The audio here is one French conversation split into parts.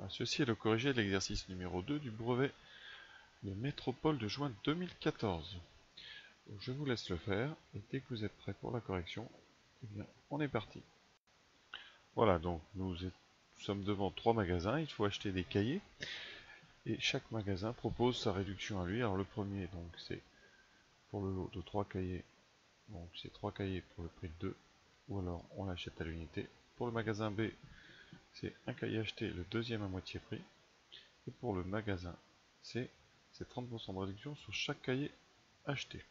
Ceci est le corrigé de l'exercice numéro 2 du brevet de métropole de juin 2014. Donc, je vous laisse le faire et dès que vous êtes prêt pour la correction, eh bien, on est parti. Voilà, donc nous sommes devant 3 magasins, il faut acheter des cahiers et chaque magasin propose sa réduction à lui. Alors le premier, donc c'est pour le lot de 3 cahiers, donc c'est 3 cahiers pour le prix de 2, ou alors on l'achète à l'unité. Pour le magasin B, c'est un cahier acheté, le deuxième à moitié prix. Et pour le magasin C, c'est 30% de réduction sur chaque cahier acheté.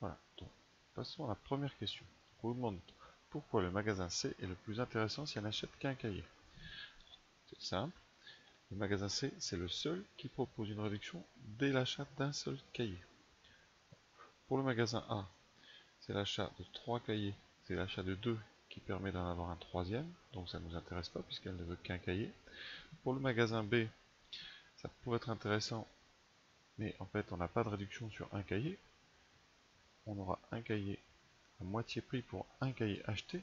Voilà, donc passons à la première question. On vous demande pourquoi le magasin C est le plus intéressant si on n'achète qu'un cahier. C'est simple, le magasin C, c'est le seul qui propose une réduction dès l'achat d'un seul cahier. Pour le magasin A, c'est l'achat de 3 cahiers, c'est l'achat de 2 qui permet d'en avoir un troisième, donc ça ne nous intéresse pas puisqu'elle ne veut qu'un cahier. Pour le magasin B, ça pourrait être intéressant, mais en fait on n'a pas de réduction sur un cahier. On aura un cahier à moitié prix pour un cahier acheté.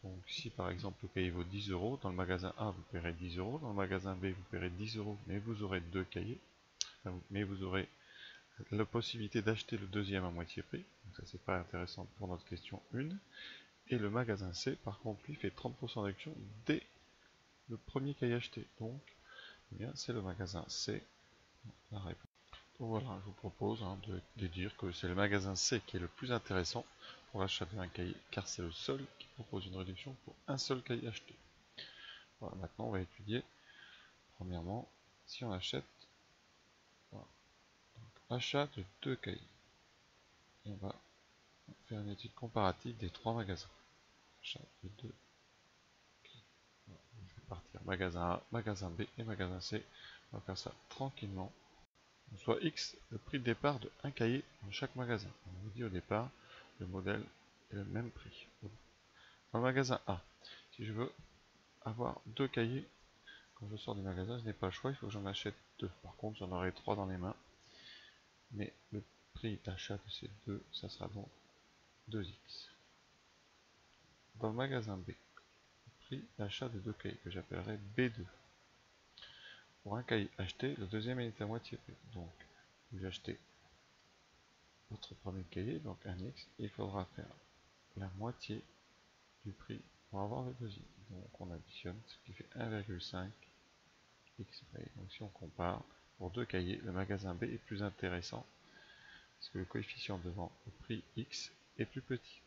Donc si par exemple le cahier vaut 10 €, dans le magasin A vous paierez 10 €, dans le magasin B vous paierez 10 €, mais vous aurez deux cahiers, mais vous aurez la possibilité d'acheter le deuxième à moitié prix, donc ça c'est pas intéressant pour notre question 1. Et le magasin C par contre lui fait 30% de réduction dès le premier cahier acheté, donc eh bien c'est le magasin C la réponse. Donc voilà, je vous propose de dire que c'est le magasin C qui est le plus intéressant pour l'achat d'un cahier, car c'est le seul qui propose une réduction pour un seul cahier acheté. Voilà, maintenant on va étudier, premièrement, si on achète, voilà, donc, achat de 2 cahiers. Et on va faire une étude comparative des 3 magasins. Achat de 2 cahiers. Voilà, je vais partir magasin A, magasin B et magasin C. On va faire ça tranquillement. Soit X, le prix de départ de un cahier dans chaque magasin. On vous dit au départ, le modèle est le même prix. Dans le magasin A, si je veux avoir 2 cahiers, quand je sors du magasin, je n'ai pas le choix, il faut que j'en achète 2. Par contre, j'en aurai 3 dans les mains. Mais le prix d'achat de ces 2, ça sera donc 2X. Dans le magasin B, le prix d'achat de 2 cahiers, que j'appellerai B2. Pour un cahier acheté, le deuxième est à moitié prix. Donc, vous achetez votre premier cahier, donc 1X, et il faudra faire la moitié du prix pour avoir le deuxième. Donc on additionne, ce qui fait 1,5 x prix. Donc si on compare, pour 2 cahiers, le magasin B est plus intéressant, parce que le coefficient devant le prix X est plus petit.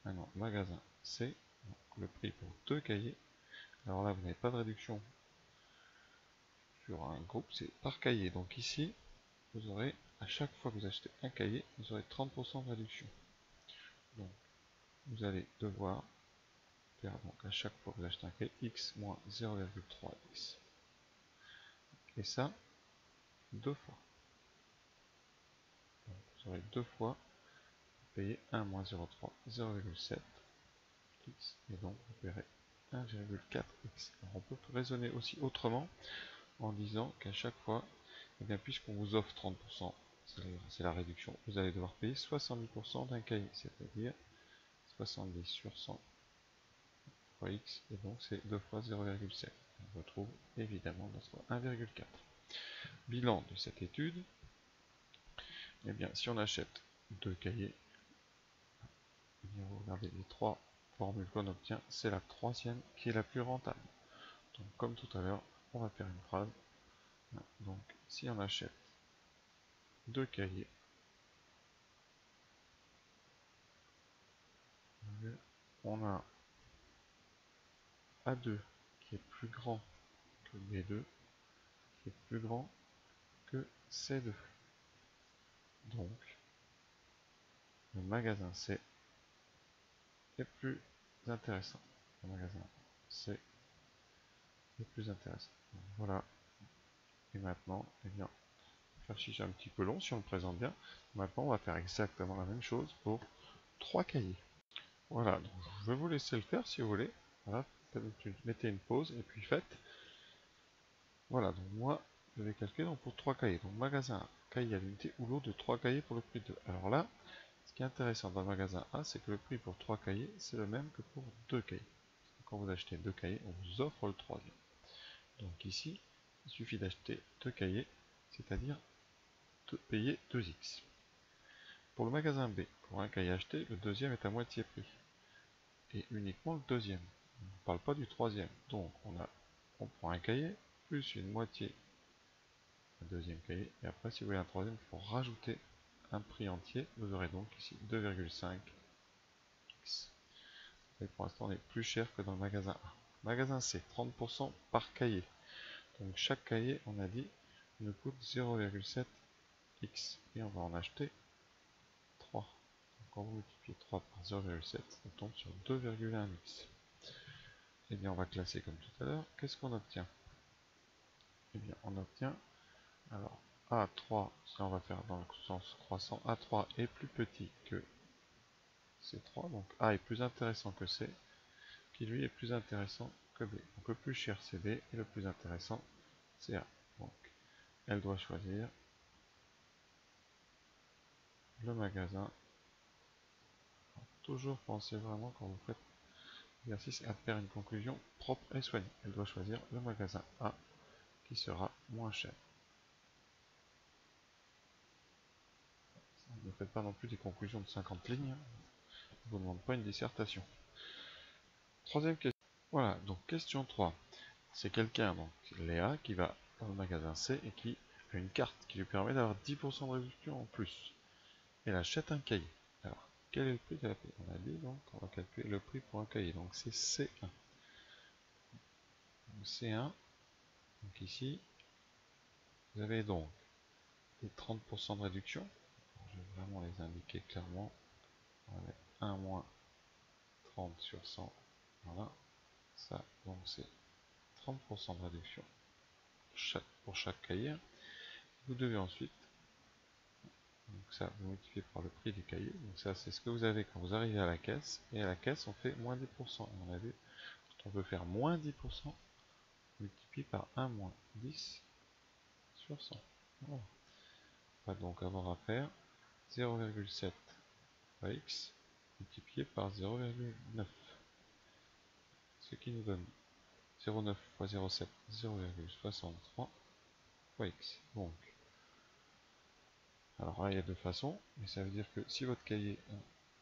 Maintenant, magasin C, donc le prix pour 2 cahiers, alors là vous n'avez pas de réduction sur un groupe, c'est par cahier. Donc ici, vous aurez, à chaque fois que vous achetez un cahier, vous aurez 30% de réduction. Donc vous allez devoir faire donc à chaque fois que vous achetez un cahier, X moins 0,3X. Et ça, 2 fois. Donc vous aurez 2 fois, vous payez 1 moins 0,3, 0,7 x, et donc vous paierez 1,4x. Alors on peut raisonner aussi autrement en disant qu'à chaque fois, eh bien, puisqu'on vous offre 30%, c'est la réduction, vous allez devoir payer 70% d'un cahier, c'est-à-dire 70 sur 100 fois x, et donc c'est 2 fois 0,7. On retrouve évidemment notre 1,4. Bilan de cette étude, eh bien, si on achète 2 cahiers, eh bien, vous regardez les 3 formules qu'on obtient, c'est la troisième qui est la plus rentable. Donc, comme tout à l'heure, on va faire une phrase. Donc, si on achète 2 cahiers, on a A2 qui est plus grand que B2, qui est plus grand que C2. Donc, le magasin C est plus intéressant. Le magasin C est plus intéressant. Donc, voilà. Et maintenant, eh bien, faire chiche un petit peu long si on le présente bien. Maintenant, on va faire exactement la même chose pour 3 cahiers. Voilà, donc je vais vous laisser le faire si vous voulez. Voilà, mettez une pause et puis faites. Voilà, donc moi, je vais calculer donc pour 3 cahiers. Donc magasin cahier à l'unité ou lot de 3 cahiers pour le prix de 2. Alors là, ce qui est intéressant dans le magasin A, c'est que le prix pour 3 cahiers, c'est le même que pour 2 cahiers. Quand vous achetez 2 cahiers, on vous offre le troisième. Donc ici, il suffit d'acheter 2 cahiers, c'est-à-dire de payer 2x. Pour le magasin B, pour un cahier acheté, le deuxième est à moitié prix. Et uniquement le deuxième. On ne parle pas du troisième. Donc on prend un cahier, plus une moitié un deuxième cahier. Et après, si vous voulez un troisième, il faut rajouter un prix entier. Vous aurez donc ici 2,5x. Et pour l'instant, on est plus cher que dans le magasin A. Magasin C, 30% par cahier. Donc chaque cahier, on a dit, nous coûte 0,7x. Et on va en acheter 3. Donc quand vous multipliez 3 par 0,7, on tombe sur 2,1x. Et bien on va classer comme tout à l'heure. Qu'est-ce qu'on obtient? Et bien on obtient, alors A3, si on va faire dans le sens croissant, A3 est plus petit que C3, donc A est plus intéressant que C, qui lui est plus intéressant que B. Donc le plus cher c'est B et le plus intéressant c'est A. Donc elle doit choisir le magasin. Alors, toujours pensez vraiment quand vous faites l'exercice à faire une conclusion propre et soignée. Elle doit choisir le magasin A qui sera moins cher. Ne faites pas non plus des conclusions de 50 lignes, hein. Je ne vous demande pas une dissertation. Troisième question. Voilà, donc question 3. C'est quelqu'un, donc Léa, qui va dans le magasin C et qui a une carte qui lui permet d'avoir 10% de réduction en plus. Elle achète un cahier. Alors, quel est le prix qu'elle a payé? On a dit, donc, on va calculer le prix pour un cahier. Donc c'est C1. Donc, C1, donc ici, vous avez donc les 30% de réduction. Je vais vraiment les indiquer clairement. On va mettre 1 moins 30 sur 100. Voilà. Ça, donc c'est 30% de réduction pour chaque cahier. Vous devez ensuite, donc ça, vous multipliez par le prix du cahier. Donc ça, c'est ce que vous avez quand vous arrivez à la caisse. Et à la caisse, on fait moins 10%. Et on a vu, quand on veut faire moins 10%, on multiplie par 1 moins 10 sur 100. Voilà. On va donc avoir à faire 0,7 fois x multiplié par 0,9. Ce qui nous donne 0,9 fois 0,7, 0,63 fois x. Donc, alors là, il y a deux façons, mais ça veut dire que si votre cahier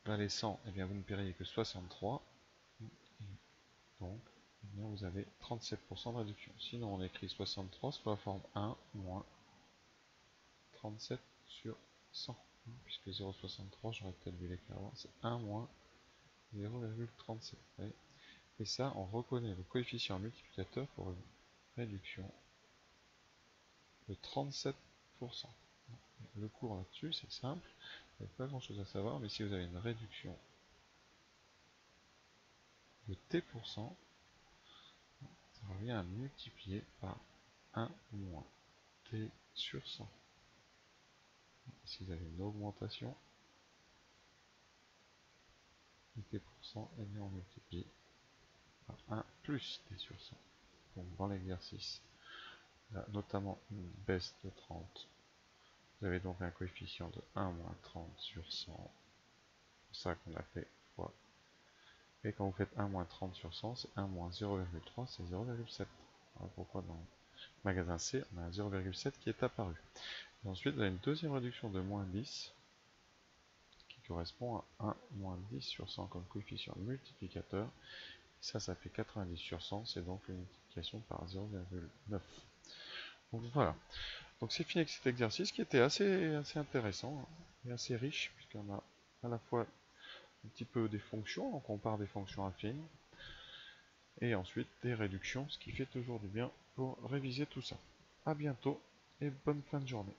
valait 100, eh bien vous ne paieriez que 63. Donc, eh bien vous avez 37% de réduction. Sinon, on écrit 63 sous la forme 1 moins 37 sur 100. Puisque 0,63, j'aurais peut-être dû l'écrire avant, c'est 1 moins 0,37. Et ça, on reconnaît le coefficient multiplicateur pour une réduction de 37%. Le cours là-dessus, c'est simple, il n'y a pas grand chose à savoir, mais si vous avez une réduction de t%, ça revient à multiplier par 1 moins t sur 100. Si vous avez une augmentation de t%, et bien on multiplie par 1 plus t sur 100. Donc dans l'exercice, notamment une baisse de 30. Vous avez donc un coefficient de 1 moins 30 sur 100. C'est ça qu'on a fait fois. Et quand vous faites 1 moins 30 sur 100, c'est 1 moins 0,3, c'est 0,7. Voilà pourquoi dans le magasin C, on a un 0,7 qui est apparu. Et ensuite, vous avez une deuxième réduction de moins 10, qui correspond à 1 moins 10 sur 100 comme coefficient multiplicateur. Et ça fait 90 sur 100, c'est donc une multiplication par 0,9. Donc voilà. Donc c'est fini avec cet exercice qui était assez intéressant et assez riche, puisqu'on a à la fois un petit peu des fonctions, donc on compare des fonctions affines, et ensuite des réductions, ce qui fait toujours du bien pour réviser tout ça. A bientôt et bonne fin de journée.